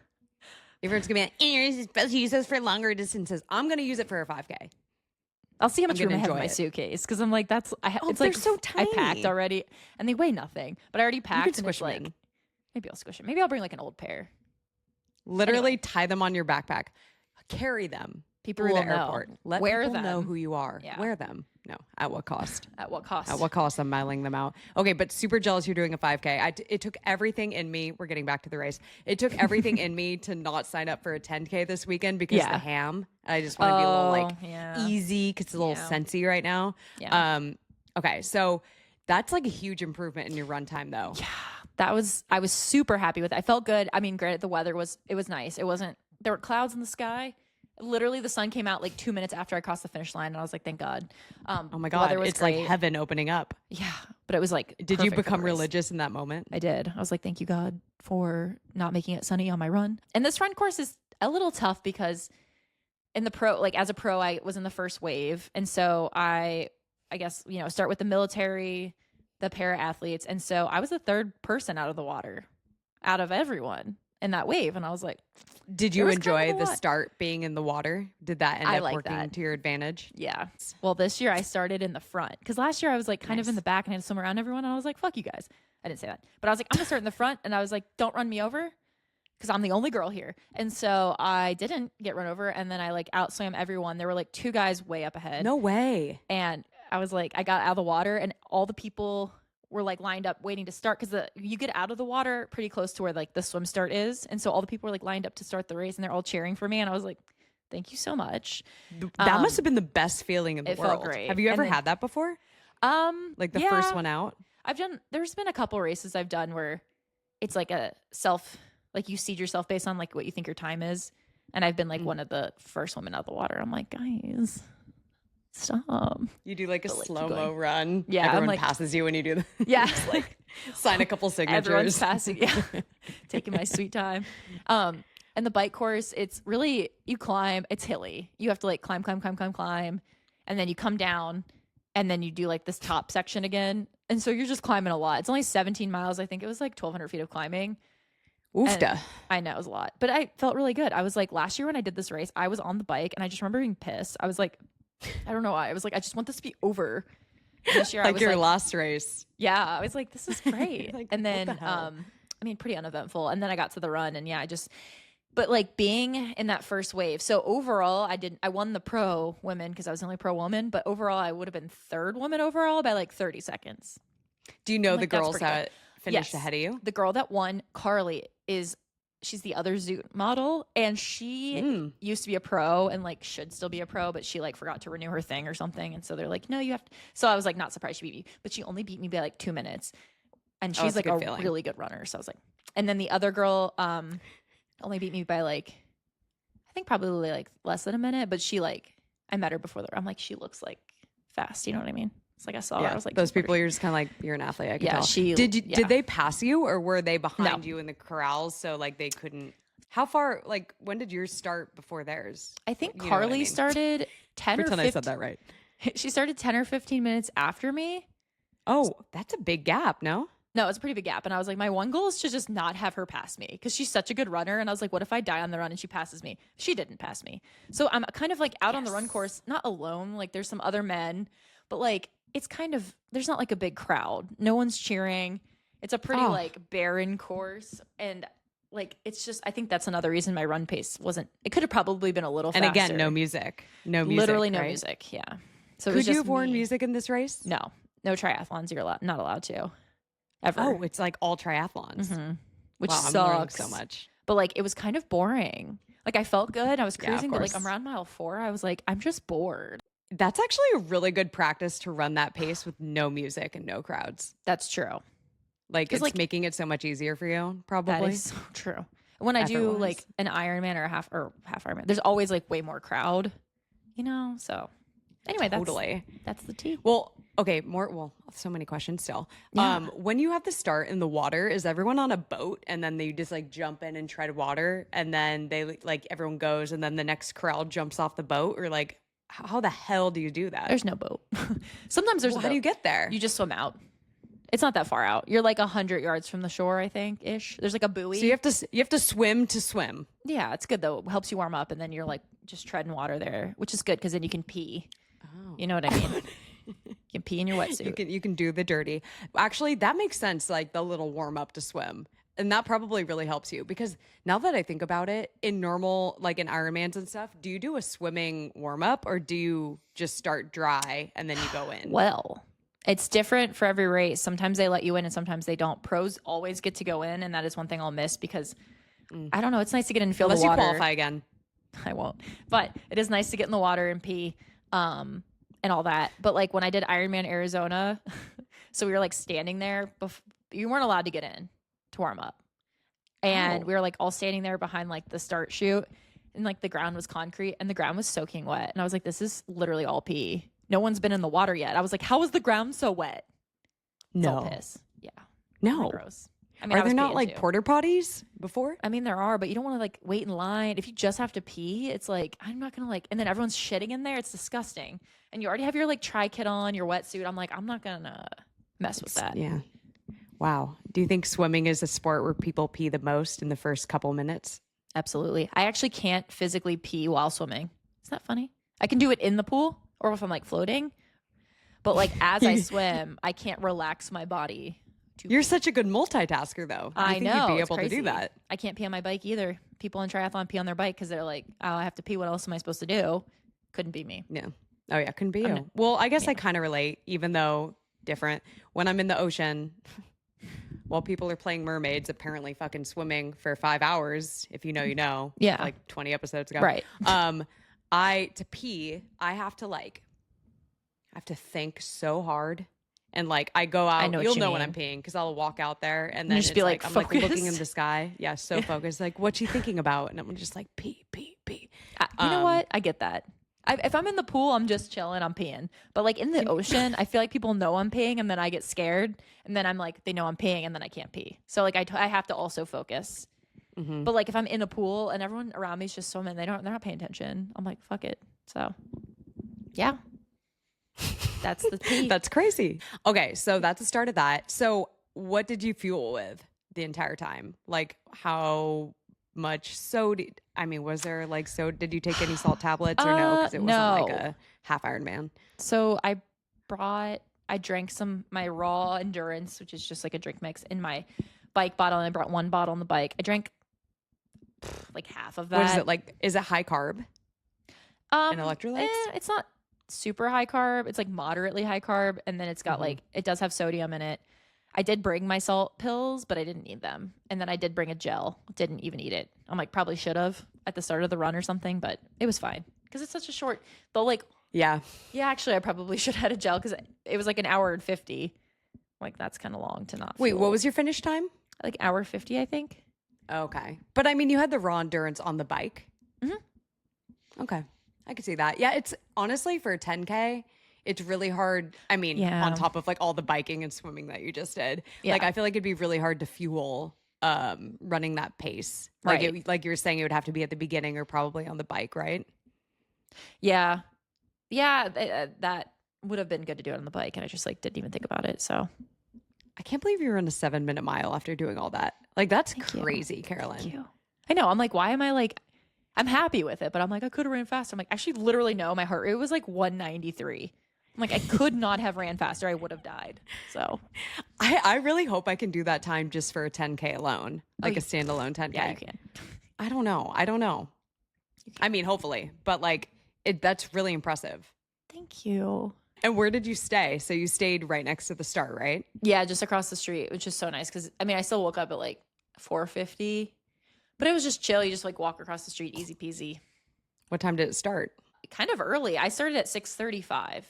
Everyone's gonna be like, you're supposed to use this for longer distances. I'm gonna use it for a 5K. I'll see how much I'm room I gonna have in enjoy my it. suitcase because I'm like, it's they're like so I packed tiny. already and they weigh nothing, but I already You packed. can And squish it's them like, in. maybe I'll squish it. Maybe I'll bring like an old pair. Literally tie them on your backpack. Carry them People through will the know. airport. Let Wear people know them. who you are. Yeah. Wear them. No. At what cost? At what cost? At what cost? I'm mailing them out. Okay, but super jealous you're doing a 5K. It took everything in me. We're getting back to the race. It took everything in me to not sign up for a 10K this weekend because Yeah. the ham. I just want to be a little like yeah. easy because it's a little Yeah. sensy right now. Yeah. Okay, so that's like a huge improvement in your run time though. Yeah. I was super happy with it. I felt good. I mean, granted, the weather was nice. There were clouds in the sky. Literally, the sun came out like 2 minutes after I crossed the finish line, and I was like, "Thank God!" Oh my the weather god, was it's like great. heaven opening up. Yeah, but it was like, Did you perfect for the become race. religious in that moment? I did. I was like, "Thank you, God, for not making it sunny on my run." And this run course is a little tough because in the pro, like as a pro, I was in the first wave, and so I guess start with the military, the para athletes, and so I was the third person out of the water, out of everyone in that wave, and I was like. Did you was kind enjoy of a the lot. start being in the water? Did that end I up like working that. to your advantage? Yeah. Well, this year I started in the front because last year I was like kind of in Nice. the back and I had to swim around everyone. And I was like, fuck you guys. I didn't say that. But I was like, I'm going to start in the front. And I was like, don't run me over because I'm the only girl here. And so I didn't get run over. And then I like outswam everyone. There were like 2 guys way up ahead. No way. And I was like, I got out of the water and all the people were like lined up waiting to start because you get out of the water pretty close to where like the swim start is. And so all the people were like lined up to start the race and they're all cheering for me. And I was like, thank you so much. That must have been the best feeling in the it felt world. great. Have you ever And then- had that before? Like the yeah. first one out? There's been a couple races I've done where it's like like you seed yourself based on like what you think your time is. And I've been like one of the first women out of the water. I'm like, guys, stop. You do like a But, like, keep slow-mo going. run. Yeah, I'm Everyone like- passes you when you do the Yeah. just, like sign a couple Everyone's signatures. passing. Yeah. Taking my sweet time. And the bike course, it's really, you climb, it's hilly. You have to like climb. And then you come down and then you do like this top section again. And so you're just climbing a lot. It's only 17 miles. I think it was like 1,200 feet of climbing. Oofta. And I know it was a lot, but I felt really good. I was like, last year when I did this race, I was on the bike and I just remember being pissed. I was like, I don't know why. I was like, I just want this to be over. And this year I Like was your like, last race. yeah, I was like, this is great. Like, and what then, the hell? I mean, pretty uneventful. And then I got to the run and yeah, but like being in that first wave. So overall, I won the pro women because I was the only pro woman, but overall I would have been third woman overall by like 30 seconds. Do you know I'm the like, that's girls pretty that finished Yes. ahead of you? The girl that won, Carly, she's the other Zoot model and she used to be a pro and like should still be a pro, but she like forgot to renew her thing or something. And so they're like, no, you have to. So I was like, not surprised she beat me, but she only beat me by like 2 minutes. And she's that's a like good a feeling. really good runner. So I was like, and then the other girl only beat me by like, I think probably like less than a minute, but I met her before I'm like, she looks like fast. You know what I mean? It's like I saw her. I was like, those she's pretty- people, you're just kind of like, you're an athlete. I can Yeah, tell. yeah. Did they pass you or were they behind No. you in the corrals? So like they couldn't, how far, like when did yours start before theirs? I think You know what I Carly mean. started 10 or 15. Pretend I said that right. She started 10 or 15 minutes after me. Oh, that's a big gap, no? No, it's a pretty big gap. And I was like, my one goal is to just not have her pass me because she's such a good runner. And I was like, what if I die on the run and she passes me? She didn't pass me. So I'm kind of like out on the run course, not alone. Like there's some other men, but like it's kind of, there's not like a big crowd. No one's cheering. It's a pretty like barren course. And like, it's just, I think that's another reason my run pace wasn't, it could have probably been a little And faster. again, no music. No music. Literally no right? music. Yeah. So it Could was you just have worn me. music in this race? No triathlons. You're not allowed to ever. Oh, it's like all triathlons. Which Wow, I'm learning sucks so much. But like, it was kind of boring. Like I felt good. I was Yeah, of cruising, but like course. around mile 4, I was like, I'm just bored. That's actually a really good practice to run that pace with no music and no crowds. That's true. Like, 'Cause, it's like, making it so much easier for you, probably. That is so true. When I do Effort-wise. like an Ironman or half Ironman, there's always like way more crowd, So anyway, Totally. that's the tea. Well, okay, so many questions still. Yeah. When you have to start in the water, is everyone on a boat and then they just like jump in and tread water and then they like everyone goes and then the next crowd jumps off the boat, or like how the hell do you do that? There's no boat. Sometimes there's Well, a how do boat. you get there? You just swim out. It's not that far out. You're like 100 yards from the shore, I think, ish. There's like a buoy. So you have to swim to swim. Yeah, it's good though. It helps you warm up, and then you're like just treading water there, which is good because then you can pee. Oh. You know what I mean? You can pee in your wetsuit. You can do the dirty. Actually, that makes sense, like the little warm up to swim. And that probably really helps you, because now that I think about it, in normal, like in Ironmans and stuff, do you do a swimming warm up or do you just start dry and then you go in? Well, it's different for every race. Sometimes they let you in and sometimes they don't. Pros always get to go in, and that is one thing I'll miss because I don't know. It's nice to get in and feel Unless the you water. qualify again. I won't. But it is nice to get in the water and pee and all that. But like when I did Ironman Arizona, so we were like standing there. You weren't allowed to get in to warm up. And we were like all standing there behind like the start chute, and like the ground was concrete and the ground was soaking wet. And I was like, this is literally all pee. No one's been in the water yet. I was like, how is the ground so wet? It's all piss. Yeah. No. Gross. I mean, Are there not peeing like too. porta potties before? I mean, there are, but you don't want to like wait in line. If you just have to pee, it's like, I'm not going to like, and then everyone's shitting in there. It's disgusting. And you already have your like tri kit on, your wetsuit. I'm like, I'm not going to mess with that. Yeah. Wow. Do you think swimming is a sport where people pee the most in the first couple minutes? Absolutely. I actually can't physically pee while swimming. Isn't that funny? I can do it in the pool or if I'm like floating, but like as I swim, I can't relax my body. You're such a good multitasker, though. I think know. You'd be it's able crazy. to do that. I can't pee on my bike either. People in triathlon pee on their bike because they're like, oh, I have to pee. What else am I supposed to do? Couldn't be me. Yeah. Oh, yeah. Couldn't be you. Well, I guess I kind of relate, even though different. When I'm in the ocean, while people are playing mermaids, apparently fucking swimming for 5 hours, if you know, you know. Yeah. Like 20 episodes ago. Right. To pee, I have to think so hard. And like I go out, know what you'll you know when mean. I'm peeing because I'll walk out there and then just it's be, like like, I'm like looking in focused. the sky. Yeah, so focused. Like, what you thinking about? And I'm just like pee, pee, pee. You know what? I get that. If I'm in the pool, I'm just chilling, I'm peeing. But like in the ocean, I feel like people know I'm peeing and then I get scared. And then I'm like, they know I'm peeing and then I can't pee. So like I have to also focus. Mm-hmm. But like if I'm in a pool and everyone around me is just swimming, they're not paying attention. I'm like, fuck it. So yeah. That's the pee. That's crazy. Okay, so that's the start of that. So what did you fuel with the entire time? Like how much soda? I mean, was there like soda? Did you take any salt tablets or no? Because it wasn't like no. a half Ironman. So I drank my raw endurance, which is just like a drink mix, in my bike bottle, and I brought one bottle on the bike. I drank like half of that. What is it like? Is it high carb and electrolytes? It's not super high carb. It's like moderately high carb, and then it's got like, it does have sodium in it. I did bring my salt pills, but I didn't need them. And then I did bring a gel. Didn't even eat it. I'm like, probably should have at the start of the run or something, but it was fine because it's such a short. Though, like, Yeah. actually, I probably should have had a gel because it was like an hour and 50. Like that's kind of long to not. Wait, fuel. what was your finish time? Like hour 50, I think. Okay. But I mean, you had the raw endurance on the bike. Mm-hmm. Okay. I could see that. Yeah. It's honestly for a 10K, it's really hard. I mean, Yeah. on top of like all the biking and swimming that you just did, Yeah. like, I feel like it'd be really hard to fuel running that pace. Like, Right. like you were saying, it would have to be at the beginning or probably on the bike, right? Yeah. That would have been good to do it on the bike, and I just like didn't even think about it. So I can't believe you were in a 7-minute mile after doing all that. Like, that's Thank you. crazy, Carolyn. Thank you. I know. I'm like, why am I like? I'm happy with it, but I'm like, I could have ran faster. I'm like, actually, literally, no. My heart rate was like 193. I'm like, I could not have ran faster. I would have died. So I really hope I can do that time just for a 10K alone, like a standalone 10K. yeah, you can. I don't know. I mean, hopefully, but like that's really impressive. Thank you. And where did you stay? So you stayed right next to the start, right? Yeah, just across the street, which is so nice because I mean, I still woke up at like 4:50, but it was just chill. You just like walk across the street, easy peasy. What time did it start? Kind of early. I started at 6:35.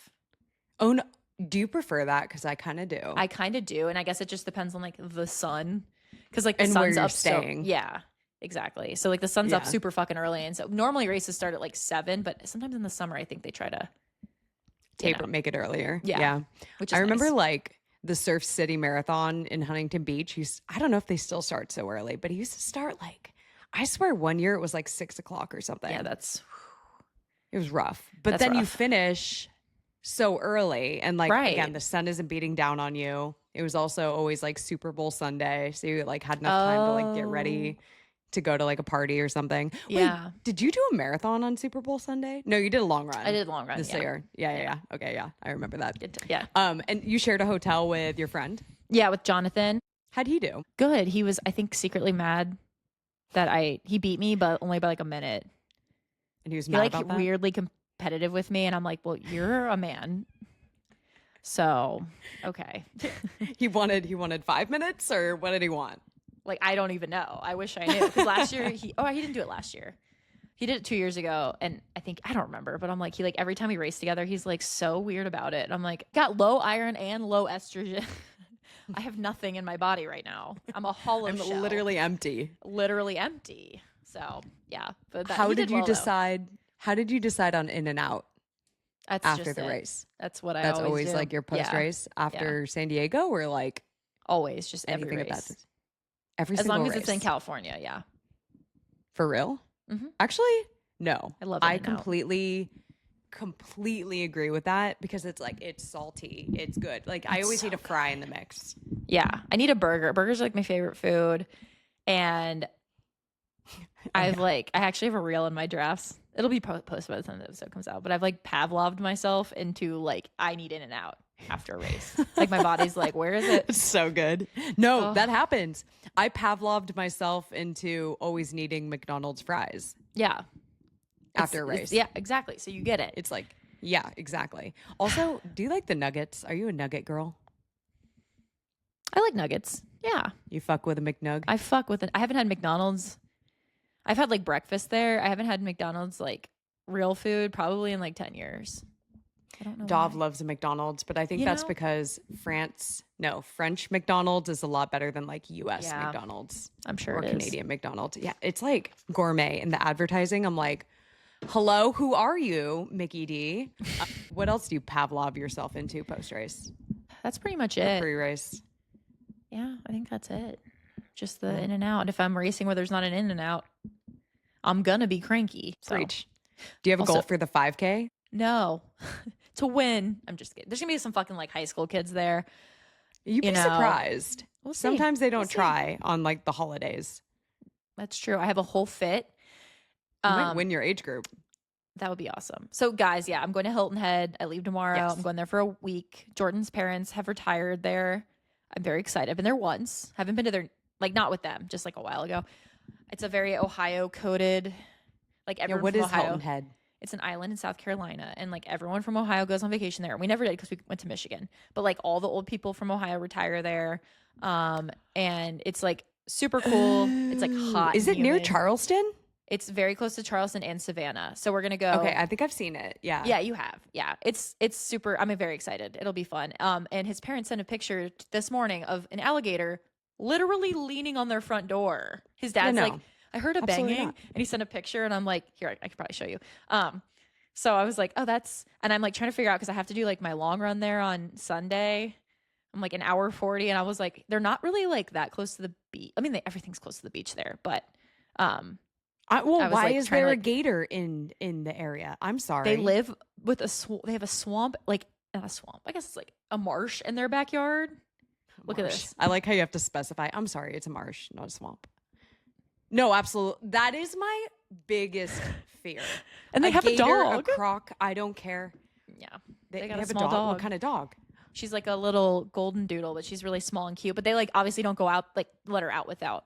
Oh, no. Do you prefer that? Because I kind of do. I kind of do, and I guess it just depends on like the sun, because like the And where sun's you're up. staying. So, yeah, exactly. So like the sun's up Yeah. super fucking early, and so normally races start at like 7, but sometimes in the summer I think they try to Taper, make it earlier. Yeah. Which is I remember nice. like the Surf City Marathon in Huntington Beach. I don't know if they still start so early, but he used to start like, I swear one year it was like 6 o'clock or something. Yeah, that's It was rough. But That's then you rough. finish so early and like Right. again, the sun isn't beating down on you. It was also always like Super Bowl Sunday. So you like had enough time to like get ready to go to like a party or something. Yeah. Wait, did you do a marathon on Super Bowl Sunday? No, you did a long run. I did a long run. This Yeah. year. Yeah. Okay, yeah. I remember that. Yeah. And you shared a hotel with your friend. Yeah, with Jonathan. How'd he do? Good. He was, I think, secretly mad that he beat me, but only by like a minute. And he was He mad like about that? weirdly competitive with me, and I'm like, well, you're a man. So, okay. He wanted 5 minutes, or what did he want? Like, I don't even know. I wish I knew. Because last year, he didn't do it last year. He did it 2 years ago. And I don't remember, but I'm like, he like, every time we race together, he's like so weird about it. And I'm like, got low iron and low estrogen. I have nothing in my body right now. I'm a hollow I'm shell. literally empty. Literally empty. So, yeah. But How he did you well, though. decide? How did you decide on in and out That's after just the it. race? That's what I That's always do. like your Yeah. post race after San Diego, or like Always, just every anything race. about every As single long as race? it's in California, yeah. For real? Mhm. Actually, no. I love I In-N-Out. completely agree with that because it's like it's salty, it's good. Like I always need a fry in the mix. Yeah, I need a burger. Burgers are like my favorite food, and I actually have a reel in my drafts. It'll be posted by the time the episode comes out, but I've like Pavloved myself into like I need in and out after a race. Like my body's like, where is it? It's so good. No, Oh. that happens. I Pavloved myself into always needing McDonald's fries Yeah, after a race. yeah, exactly. So you get it. It's like, yeah, exactly. Also, do you like the nuggets? Are you a nugget girl? I like nuggets. Yeah, You fuck with a McNug? I fuck with it. I haven't had McDonald's. I've had like breakfast there. I haven't had McDonald's like real food probably in like 10 years. I don't know. Dov why. loves a McDonald's, but I think You that's know? because French McDonald's is a lot better than like US Yeah, McDonald's I'm sure or it is. Canadian McDonald's. Yeah, it's like gourmet in the advertising. I'm like, hello, who are you, Mickey D? What else do you Pavlov yourself into post race, That's pretty much it. pre race? Yeah, I think that's it. Just the in and out. And if I'm racing where there's not an in and out, I'm gonna be cranky. So. Preach. Do you have a goal Also- for the 5K? No, to win. I'm just kidding. There's gonna be some fucking like high school kids there. You'd be You know, surprised. We'll see. Sometimes they don't We'll see. try on like the holidays. That's true. I have a whole fit. You might win your age group. That would be awesome. So, guys, yeah, I'm going to Hilton Head. I leave tomorrow. Yes. I'm going there for a week. Jordan's parents have retired there. I'm very excited. I've been there once. Haven't been to their, like, not with them, just like a while ago. It's a very Ohio coded, like, Yeah, everyone what from is Ohio. Hilton Head? It's an island in South Carolina, and like everyone from Ohio goes on vacation there. We never did because we went to Michigan, but like all the old people from Ohio retire there. And it's like super cool. It's like hot. Is and it near humid. Charleston? It's very close to Charleston and Savannah. So we're gonna go. Okay, I think I've seen it. Yeah. Yeah, you have. Yeah, it's super. I'm very excited. It'll be fun. And his parents sent a picture this morning of an alligator literally leaning on their front door. His dad's no. like, I heard a Absolutely banging, not. and he sent a picture, and I'm like, here, I could probably show you. So I was like, oh, and I'm like trying to figure out because I have to do like my long run there on Sunday. I'm like an hour 40, and I was like, they're not really like that close to the beach. I mean, everything's close to the beach there, but Well, I was, why like, is trying to, there a like- gator in the area? I'm sorry. they live with they have a swamp, like not a swamp. I guess it's like a marsh in their backyard. Look at Marsh. this. I like how you have to specify. I'm sorry, it's a marsh, not a swamp. No, absolutely. That is my biggest fear. And they have a gator, dog. a croc. I don't care. Yeah. They got a have small What dog. kind of dog? She's like a little golden doodle, but she's really small and cute. But they like obviously don't go out, like let her out without,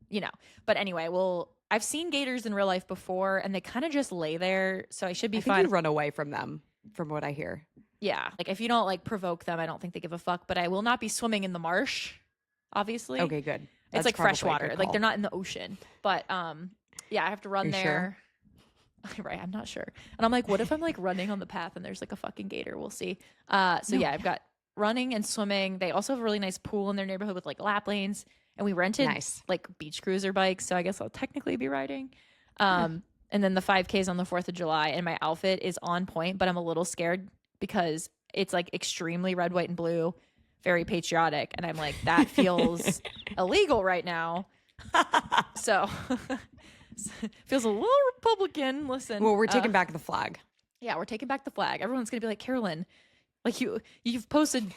you know. But anyway, well, I've seen gators in real life before, and they kind of just lay there, so I should be I think fine. you run away from them, from what I hear. Yeah, like if you don't like provoke them, I don't think they give a fuck. But I will not be swimming in the marsh, obviously. Okay, good. It's That's like probably a freshwater, good like call. they're not in the ocean. But yeah, I have to run you there. Right, I'm not sure. And I'm like, what if I'm like running on the path and there's like a fucking gator? We'll see. Yeah, I've got running and swimming. They also have a really nice pool in their neighborhood with like lap lanes. And we rented like beach cruiser bikes, so I guess I'll technically be riding. And then the 5Ks on the 4th of July, and my outfit is on point, but I'm a little scared because it's like extremely red, white, and blue, very patriotic. And I'm like, that feels illegal right now. So feels a little Republican. Listen. Well, we're taking back the flag. Yeah, we're taking back the flag. Everyone's gonna be like, Carolyn, like you've posted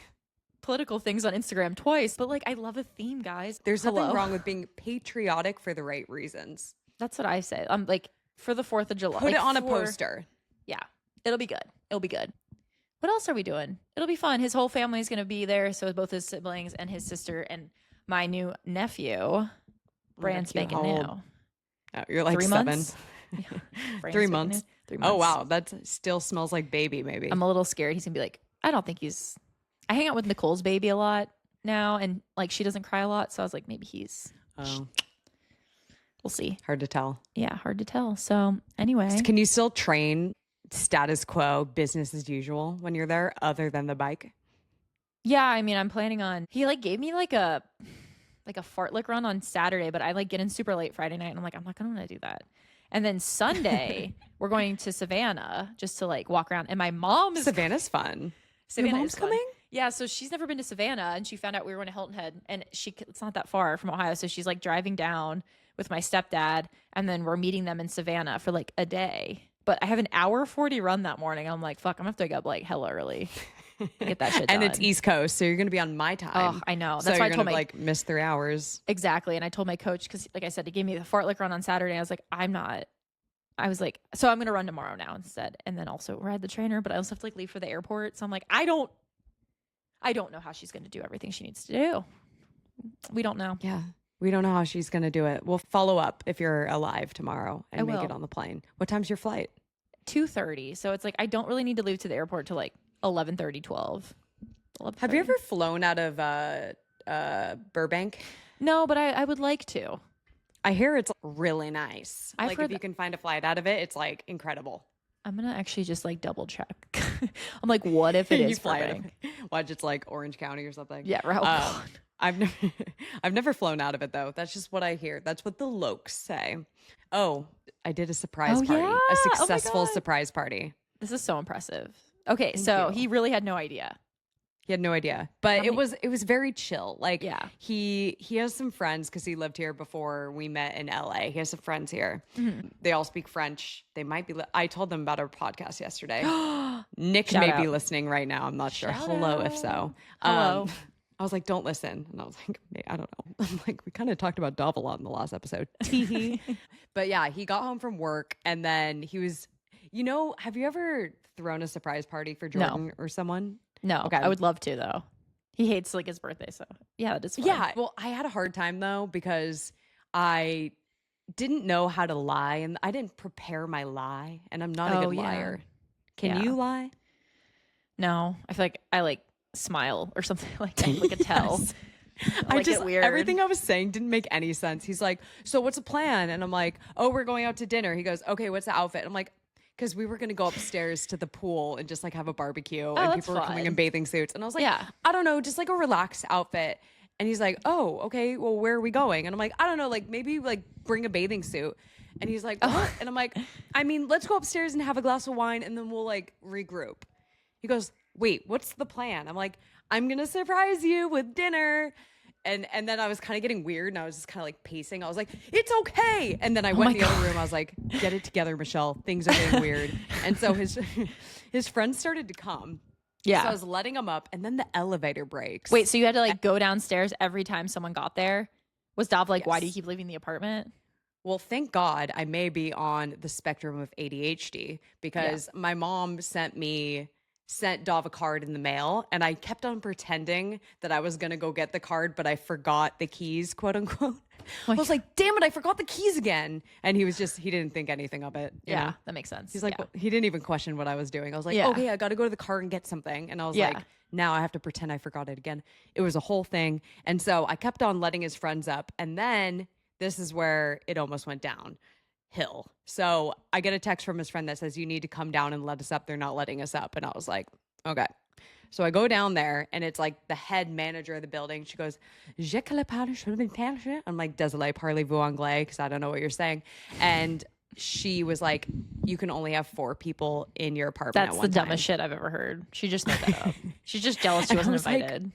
political things on Instagram twice, but like I love a theme, guys. There's nothing wrong with being patriotic for the right reasons. That's what I say. I'm like, for the 4th of July. Put like, it on a poster. Yeah, it'll be good. It'll be good. What else are we doing? It'll be fun. His whole family's gonna be there, so both his siblings and his sister and my new nephew, brand spanking new. Oh, you're like 3 7. months. Yeah, 3 months. 3 months. Oh wow, that still smells like baby. Maybe I'm a little scared. He's gonna be like, I don't think he's. I hang out with Nicole's baby a lot now, and like she doesn't cry a lot, so I was like, maybe he's. Oh, we'll see. hard to tell. Yeah, hard to tell. So anyway, Can you still train status quo, business as usual when you're there, other than the bike? yeah, I mean, I'm planning on. He like gave me like a fartlek run on Saturday, but I like get in super late Friday night, and I'm like, I'm not gonna do that. And then Sunday, we're going to Savannah just to like walk around. And my mom is Savannah's fun. Savannah Your mom's is fun. coming? Yeah, so she's never been to Savannah, and she found out we were going to Hilton Head, and it's not that far from Ohio, so she's like driving down with my stepdad, and then we're meeting them in Savannah for like a day. But I have an hour 40 run that morning. I'm like, fuck, I'm gonna have to wake up like hella early to get that shit done. And it's East Coast, so you're going to be on my time. Oh, I know. So That's why I you're told gonna, my like miss 3 hours. exactly, and I told my coach because, like I said, he gave me the fartlek run on Saturday. I was like, I was like, so I'm gonna run tomorrow now instead, and then also ride the trainer. But I also have to like leave for the airport, so I'm like, I don't know how she's gonna do everything she needs to do. We don't know. Yeah. We don't know how she's going to do it. We'll follow up if you're alive tomorrow and I make will. it on the plane. What time's your flight? 2:30, so it's like I don't really need to leave to the airport till like 11:30, 12. Have you ever flown out of Burbank? No, but I would like to. I hear it's really nice. I've like heard if you can find a flight out of it, it's like incredible. I'm gonna actually just like double check. I'm like, what if it You is fly out of Burbank? it. Watch, it's like Orange County or something. Yeah, right. I've never flown out of it though. That's just what I hear. That's what the lokes say. Oh, I did a surprise party. Yeah? A Oh my successful God. surprise party. This is so impressive. Okay, Thank so you. he really had no idea. He had no idea, but How it many- was very chill. Like, Yeah. he has some friends because he lived here before we met in LA. He has some friends here. Mm-hmm. They all speak French. They might be. I told them about our podcast yesterday. Nick Shout may out. be listening right now. I'm not sure. Shout Hello, out. if so. Hello. I was like, don't listen, and I was like, I don't know. I'm like, we kind of talked about Dove a lot in the last episode. But yeah, he got home from work, and then he was. Have you ever thrown a surprise party for Jordan or someone? No, Okay. I would love to though. He hates like his birthday, so yeah, that is fun. Yeah. Well, I had a hard time though because I didn't know how to lie and I didn't prepare my lie, and I'm not a Oh, good yeah. liar. Can Yeah. you lie? No, I feel like I like smile or something like that. Like a tell. Yes. I like it weird. Everything I was saying didn't make any sense. He's like, so what's the plan? And I'm like, oh, we're going out to dinner. He goes, okay, what's the outfit? I'm like, because we were going to go upstairs to the pool and just like have a barbecue and that's people were coming in fun. bathing suits. And I was like, Yeah. I don't know, just like a relaxed outfit. And he's like, oh, okay, well, where are we going? And I'm like, I don't know, like maybe like bring a bathing suit. And he's like, what? And I'm like, I mean, let's go upstairs and have a glass of wine and then we'll like regroup. He goes, wait, what's the plan? I'm like, I'm going to surprise you with dinner. And then I was kind of getting weird and I was just kind of like pacing. I was like, it's okay. And then I went my in the other room. I was like, get it together, Michelle. Things are getting weird. And so his friends started to come. Yeah. So I was letting them up and then the elevator breaks. Wait, so you had to like go downstairs every time someone got there? Was Dov like, why do you Yes. keep leaving the apartment? Well, thank God I may be on the spectrum of ADHD because my mom sent me sent Dov a card in the mail, and I kept on pretending that I was gonna go get the card, but I forgot the keys, quote unquote. I was like, damn it, I forgot the keys again. And he didn't think anything of it. You know? That makes sense. He's like, he didn't even question what I was doing. I was like, okay, I got to go to the car and get something. And I was like, now I have to pretend I forgot it again. It was a whole thing. And so I kept on letting his friends up. And then this is where it almost went downhill. So I get a text from his friend that says, you need to come down and let us up. They're not letting us up. And I was like, okay. So I go down there, and it's like the head manager of the building. She goes, "Je ne parle pas." I'm like, "Désolé, parlez-vous anglais?" Because I don't know what you're saying. And she was like, "You can only have 4 people in your apartment." That's at the one time. dumbest shit I've ever heard. She just made that up. She's just jealous she wasn't invited.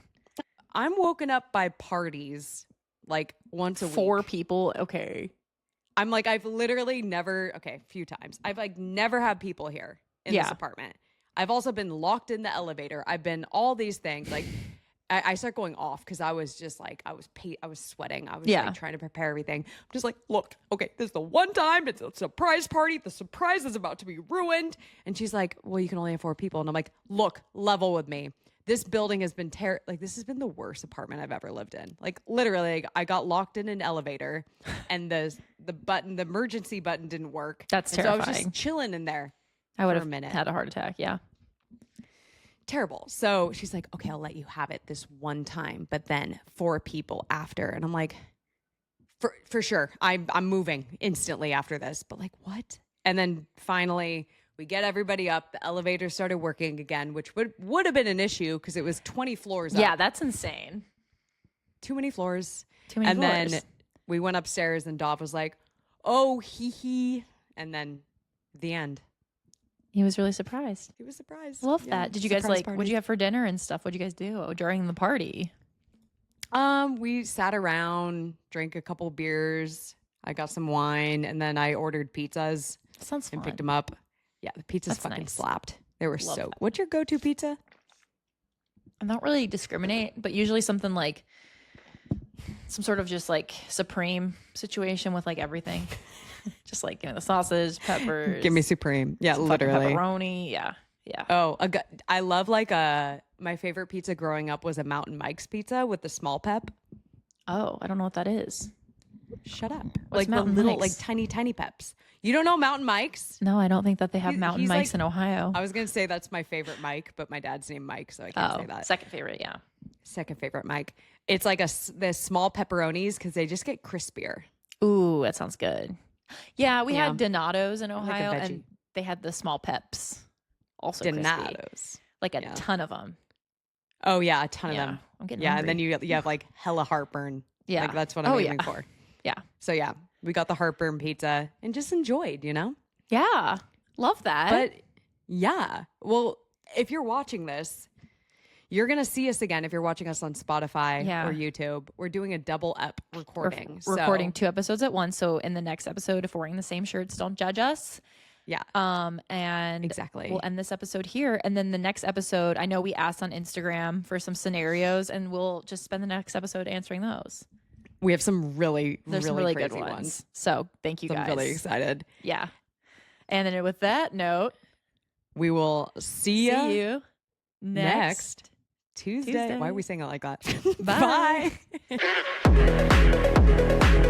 I'm woken up by parties like once a week. 4 people, okay. I'm like, I've literally never, a few times. I've like never had people here in this apartment. I've also been locked in the elevator. I've been all these things. Like, I start going off because I was just like, I was sweating. I was like trying to prepare everything. I'm just like, look, okay, this is the one time. It's a surprise party. The surprise is about to be ruined. And she's like, well, you can only have 4 people. And I'm like, look, level with me. This building has been this has been the worst apartment I've ever lived in. Like, literally, I got locked in an elevator, and the emergency button didn't work. That's terrifying. So I was just chilling in there. I would have had a heart attack. Yeah. Terrible. So she's like, okay, I'll let you have it this one time, but then 4 people after. And I'm like, for sure. I'm moving instantly after this, but like, what? And then finally we get everybody up. The elevator started working again, which would have been an issue because it was 20 floors up. Yeah, that's insane. Too many floors. Too many floors. And then we went upstairs, and Dov was like, oh, hee. And then the end. He was really surprised. He was surprised. Love that. Did you guys what did you have for dinner and stuff? What did you guys do during the party? We sat around, drank a couple beers. I got some wine, and then I ordered pizzas. Sounds fun. And picked them up. Yeah, the pizzas fucking slapped. They were What's your go-to pizza? I don't really discriminate, but usually something like some sort of just like supreme situation with like everything. Just like, the sausage, peppers. Give me supreme. Yeah, literally. Pepperoni. Yeah. Oh, I love my favorite pizza growing up was a Mountain Mike's pizza with the small pep. Oh, I don't know what that is. Shut up. What's like Mountain the little, Mike's? like tiny peps. You don't know Mountain Mike's? No, I don't think that they have Mountain he's Mike's like, in Ohio. I was going to say that's my favorite Mike, but my dad's named Mike, so I can't say that. Second favorite, yeah. Second favorite Mike. It's like the small pepperonis because they just get crispier. Ooh, that sounds good. Yeah, we had Donato's in Ohio, like and they had the small peps. Also Donato's. crispy. Like a ton of them. Oh, yeah, a ton of them. I'm getting hungry. hungry. And then you have like hella heartburn. Yeah. Like that's what I'm aiming for. Yeah. So yeah, we got the heartburn pizza and just enjoyed, Yeah. Love that. But yeah, well, if you're watching this, you're going to see us again. If you're watching us on Spotify or YouTube, we're doing a double up recording. We're recording 2 episodes at once. So in the next episode, if we're wearing the same shirts, don't judge us. Yeah. And exactly. We'll end this episode here. And then the next episode, I know we asked on Instagram for some scenarios, and we'll just spend the next episode answering those. We have some really really crazy good ones. So thank you guys. I'm really excited. Yeah. And then with that note, we will see you next Tuesday. Why are we saying it like that? Bye. Bye.